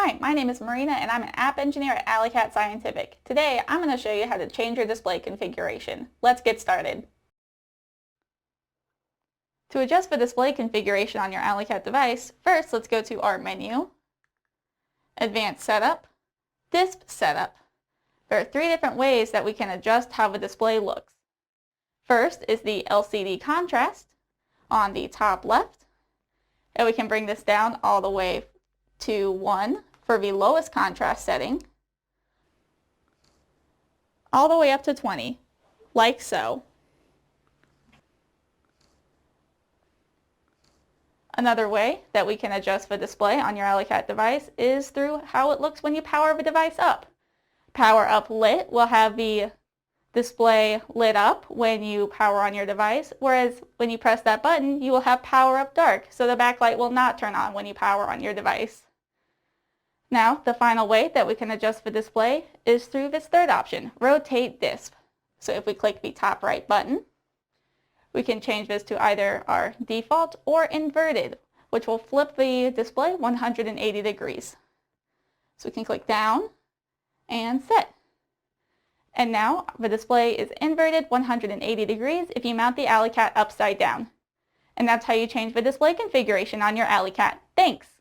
Hi, my name is Marina and I'm an app engineer at Alicat Scientific. Today I'm going to show you how to change your display configuration. Let's get started. To adjust the display configuration on your Alicat device, first let's go to our menu, Advanced Setup, Disp Setup. There are three different ways that we can adjust how the display looks. First is the LCD contrast on the top left, and we can bring this down all the way to 1 for the lowest contrast setting, all the way up to 20, like so. Another way that we can adjust the display on your Alicat device is through how it looks when you power the device up. Power up lit will have the display lit up when you power on your device, whereas when you press that button, you will have power up dark, so the backlight will not turn on when you power on your device. Now, the final way that we can adjust the display is through this third option, Rotate Disp. So if we click the top right button, we can change this to either our default or inverted, which will flip the display 180 degrees. So we can click down and set. And now the display is inverted 180 degrees if you mount the Alicat upside down. And that's how you change the display configuration on your Alicat. Thanks!